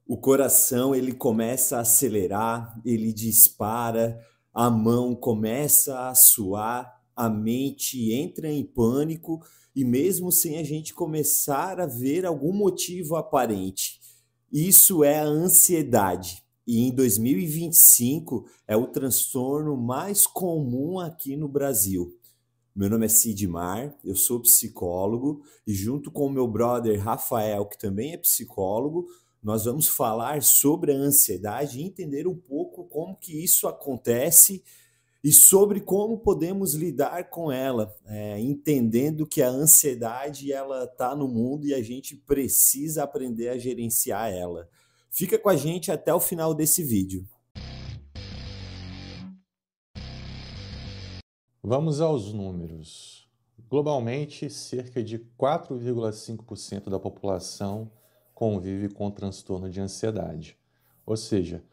O coração ele começa a acelerar, ele dispara, a mão começa a suar, a mente entra em pânico e mesmo sem a gente começar a ver algum motivo aparente. Isso é a ansiedade. E em 2025 é o transtorno mais comum aqui no Brasil. Meu nome é Sidmar, eu sou psicólogo e junto com o meu brother Rafael, que também é psicólogo, nós vamos falar sobre a ansiedade e entender um pouco como que isso acontece e sobre como podemos lidar com ela, entendendo que a ansiedade ela está no mundo e a gente precisa aprender a gerenciar ela. Fica com a gente até o final desse vídeo. Vamos aos números. Globalmente, cerca de 4,5% da população convive com transtorno de ansiedade, ou seja,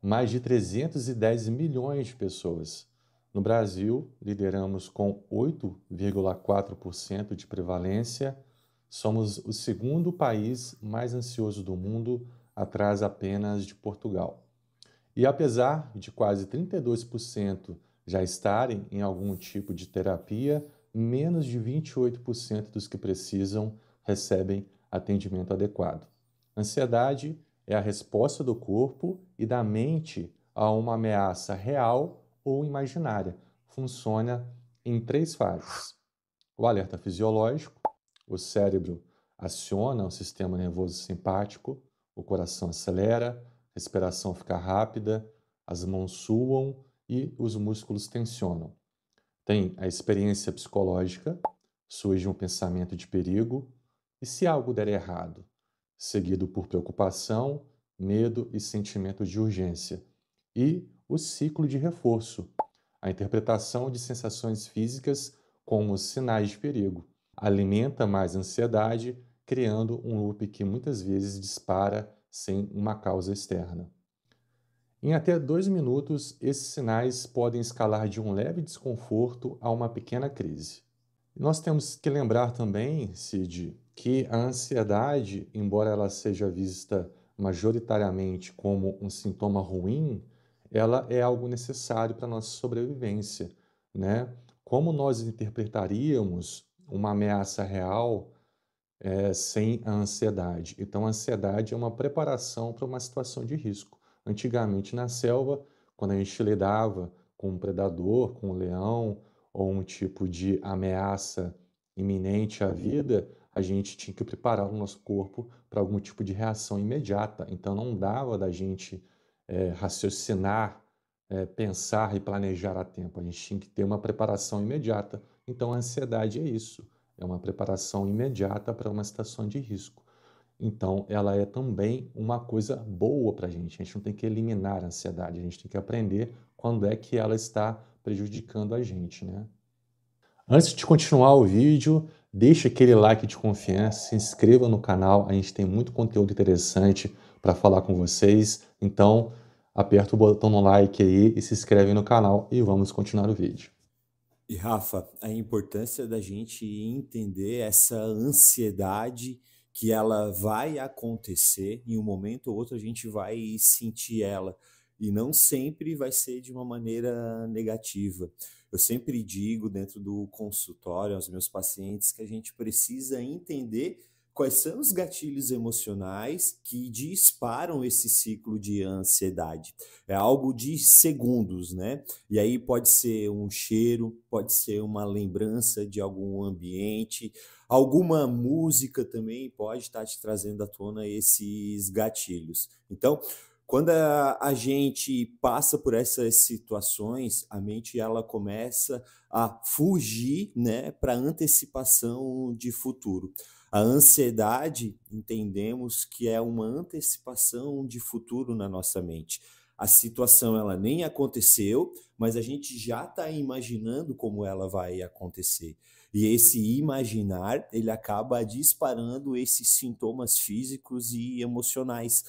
mais de 310 milhões de pessoas. No Brasil, lideramos com 8,4% de prevalência. Somos o segundo país mais ansioso do mundo, atrás apenas de Portugal. E apesar de quase 32% já estarem em algum tipo de terapia, menos de 28% dos que precisam recebem atendimento adequado. Ansiedade é a resposta do corpo e da mente a uma ameaça real ou imaginária. Funciona em 3 fases. O alerta fisiológico, o cérebro aciona o sistema nervoso simpático, o coração acelera, a respiração fica rápida, as mãos suam e os músculos tensionam. Tem a experiência psicológica, surge um pensamento de perigo, e se algo der errado? Seguido por preocupação, medo e sentimento de urgência. E o ciclo de reforço, a interpretação de sensações físicas como sinais de perigo. Alimenta mais ansiedade, criando um loop que muitas vezes dispara sem uma causa externa. Em até 2 minutos, esses sinais podem escalar de um leve desconforto a uma pequena crise. Nós temos que lembrar também, Cid, que a ansiedade, embora ela seja vista majoritariamente como um sintoma ruim, ela é algo necessário para a nossa sobrevivência, né? Como nós interpretaríamos uma ameaça real sem a ansiedade? Então, a ansiedade é uma preparação para uma situação de risco. Antigamente, na selva, quando a gente lidava com um predador, com um leão, ou um tipo de ameaça iminente à vida, a gente tinha que preparar o nosso corpo para algum tipo de reação imediata. Então, não dava da gente raciocinar, pensar e planejar a tempo. A gente tinha que ter uma preparação imediata. Então, a ansiedade é isso. É uma preparação imediata para uma situação de risco. Então, ela é também uma coisa boa para a gente. A gente não tem que eliminar a ansiedade, a gente tem que aprender quando é que ela está prejudicando a gente, né? Antes de continuar o vídeo, deixa aquele like de confiança, se inscreva no canal, a gente tem muito conteúdo interessante para falar com vocês. Então, aperta o botão no like aí e se inscreve no canal e vamos continuar o vídeo. E Rafa, a importância da gente entender essa ansiedade que ela vai acontecer em um momento ou outro a gente vai sentir ela e não sempre vai ser de uma maneira negativa. Eu sempre digo dentro do consultório aos meus pacientes que a gente precisa entender quais são os gatilhos emocionais que disparam esse ciclo de ansiedade. É algo de segundos, né? E aí pode ser um cheiro, pode ser uma lembrança de algum ambiente, alguma música também pode estar te trazendo à tona esses gatilhos. Então, quando a gente passa por essas situações, a mente ela começa a fugir, né, para antecipação de futuro. A ansiedade, entendemos que é uma antecipação de futuro na nossa mente. A situação ela nem aconteceu, mas a gente já está imaginando como ela vai acontecer. E esse imaginar, ele acaba disparando esses sintomas físicos e emocionais.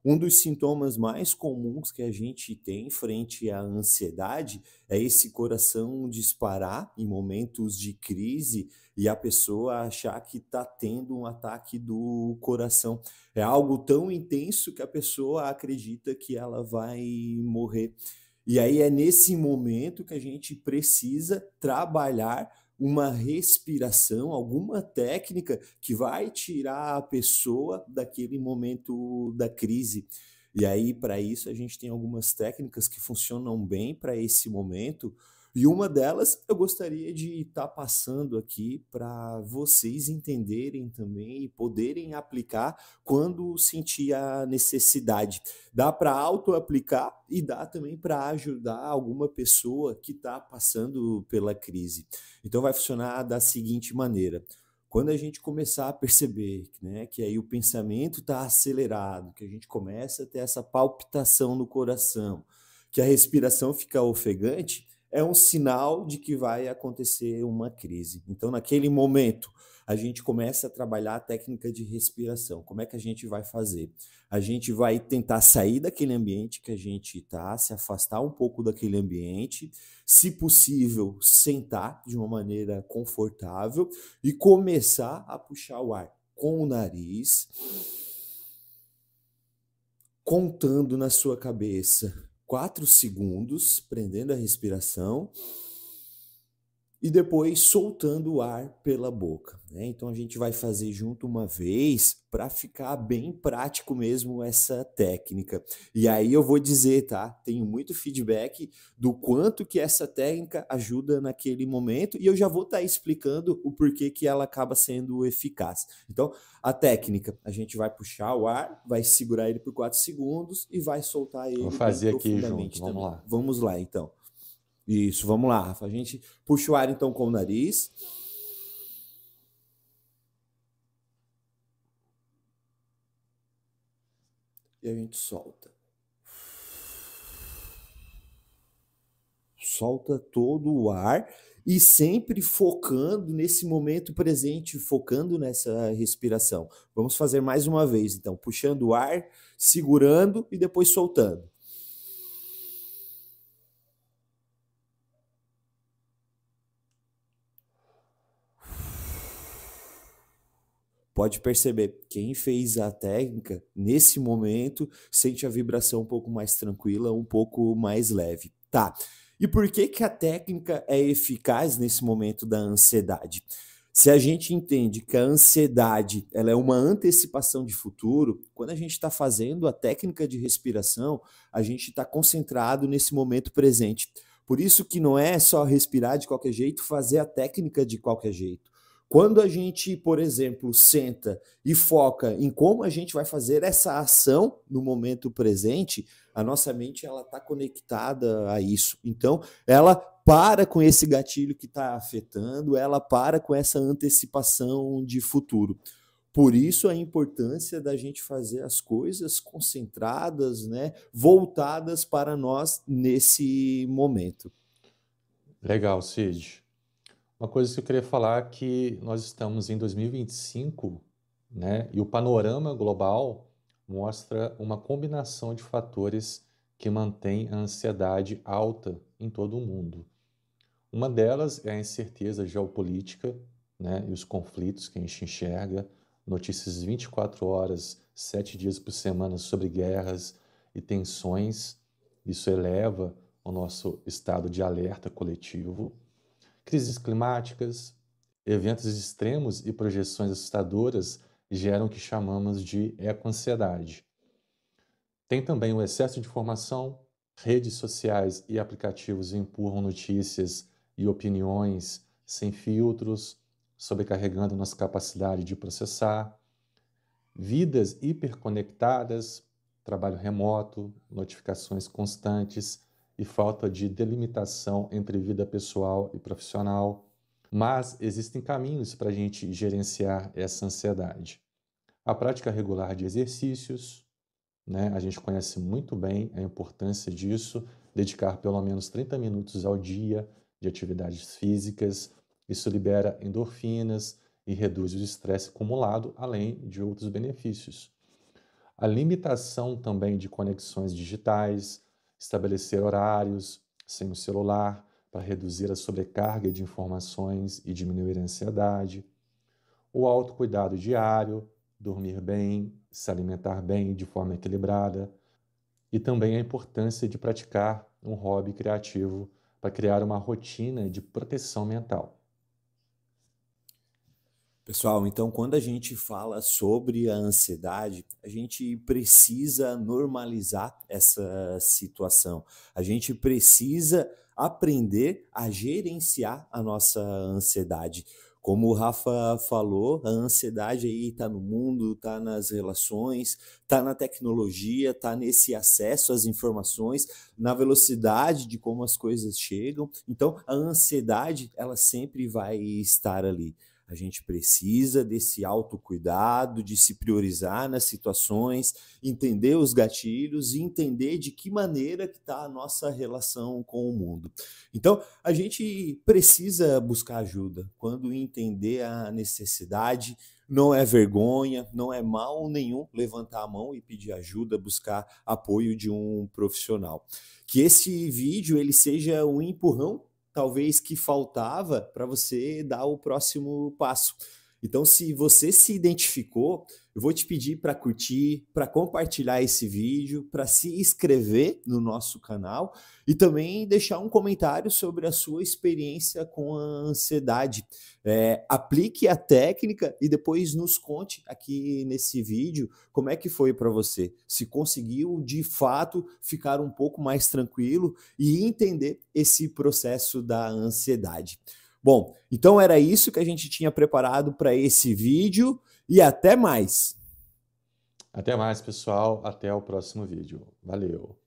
Um dos sintomas mais comuns que a gente tem frente à ansiedade é esse coração disparar em momentos de crise e a pessoa achar que está tendo um ataque do coração. É algo tão intenso que a pessoa acredita que ela vai morrer. E aí é nesse momento que a gente precisa trabalhar uma respiração, alguma técnica que vai tirar a pessoa daquele momento da crise. E aí, para isso, a gente tem algumas técnicas que funcionam bem para esse momento. E uma delas eu gostaria de estar passando aqui para vocês entenderem também e poderem aplicar quando sentir a necessidade. Dá para auto-aplicar e dá também para ajudar alguma pessoa que está passando pela crise. Então vai funcionar da seguinte maneira. Quando a gente começar a perceber, né, que aí o pensamento está acelerado, que a gente começa a ter essa palpitação no coração, que a respiração fica ofegante, é um sinal de que vai acontecer uma crise. Então, naquele momento, a gente começa a trabalhar a técnica de respiração. Como é que a gente vai fazer? A gente vai tentar sair daquele ambiente que a gente está, se afastar um pouco daquele ambiente, se possível, sentar de uma maneira confortável e começar a puxar o ar com o nariz, contando na sua cabeça 4 segundos, prendendo a respiração e depois soltando o ar pela boca, né? Então a gente vai fazer junto uma vez para ficar bem prático mesmo essa técnica. E aí eu vou dizer, tá? Tenho muito feedback do quanto que essa técnica ajuda naquele momento e eu já vou estar explicando o porquê que ela acaba sendo eficaz. Então, a técnica, a gente vai puxar o ar, vai segurar ele por 4 segundos e vai soltar Vou ele bem fazer aqui junto, profundamente vamos também. lá. Vamos lá, então. Isso, vamos lá, Rafa. A gente puxa o ar então com o nariz. E a gente solta. Solta todo o ar e sempre focando nesse momento presente, focando nessa respiração. Vamos fazer mais uma vez, então, puxando o ar, segurando e depois soltando. Pode perceber, quem fez a técnica, nesse momento, sente a vibração um pouco mais tranquila, um pouco mais leve. Tá. E por que que a técnica é eficaz nesse momento da ansiedade? Se a gente entende que a ansiedade ela é uma antecipação de futuro, quando a gente está fazendo a técnica de respiração, a gente está concentrado nesse momento presente. Por isso que não é só respirar de qualquer jeito, fazer a técnica de qualquer jeito. Quando a gente, por exemplo, senta e foca em como a gente vai fazer essa ação no momento presente, a nossa mente ela está conectada a isso. Então, ela para com esse gatilho que está afetando, ela para com essa antecipação de futuro. Por isso a importância da gente fazer as coisas concentradas, né, voltadas para nós nesse momento. Legal, Cid. Uma coisa que eu queria falar é que nós estamos em 2025, né? E o panorama global mostra uma combinação de fatores que mantém a ansiedade alta em todo o mundo. Uma delas é a incerteza geopolítica, né? E os conflitos que a gente enxerga, notícias 24 horas, 7 dias por semana sobre guerras e tensões. Isso eleva o nosso estado de alerta coletivo. Crises climáticas, eventos extremos e projeções assustadoras geram o que chamamos de ecoansiedade. Tem também o excesso de informação, redes sociais e aplicativos empurram notícias e opiniões sem filtros, sobrecarregando nossa capacidade de processar. Vidas hiperconectadas, trabalho remoto, notificações constantes e falta de delimitação entre vida pessoal e profissional. Mas existem caminhos para a gente gerenciar essa ansiedade. A prática regular de exercícios, né? A gente conhece muito bem a importância disso, dedicar pelo menos 30 minutos ao dia de atividades físicas. Isso libera endorfinas e reduz o estresse acumulado, além de outros benefícios. a limitação também de conexões digitais, estabelecer horários sem o celular para reduzir a sobrecarga de informações e diminuir a ansiedade, o autocuidado diário, dormir bem, se alimentar bem de forma equilibrada, e também a importância de praticar um hobby criativo para criar uma rotina de proteção mental. Pessoal, então quando a gente fala sobre a ansiedade, a gente precisa normalizar essa situação. A gente precisa aprender a gerenciar a nossa ansiedade. Como o Rafa falou, a ansiedade aí está no mundo, está nas relações, está na tecnologia, está nesse acesso às informações, na velocidade de como as coisas chegam. Então, a ansiedade, ela sempre vai estar ali. A gente precisa desse autocuidado, de se priorizar nas situações, entender os gatilhos e entender de que maneira que está a nossa relação com o mundo. Então, a gente precisa buscar ajuda. Quando entender a necessidade, não é vergonha, não é mal nenhum levantar a mão e pedir ajuda, buscar apoio de um profissional. Que esse vídeo ele seja um empurrão talvez que faltava para você dar o próximo passo. Então, se você se identificou, eu vou te pedir para curtir, para compartilhar esse vídeo, para se inscrever no nosso canal e também deixar um comentário sobre a sua experiência com a ansiedade. Aplique a técnica e depois nos conte aqui nesse vídeo como é que foi para você. Se conseguiu, de fato, ficar um pouco mais tranquilo e entender esse processo da ansiedade. Bom, então era isso que a gente tinha preparado para esse vídeo e até mais. Até mais, pessoal. Até o próximo vídeo. Valeu!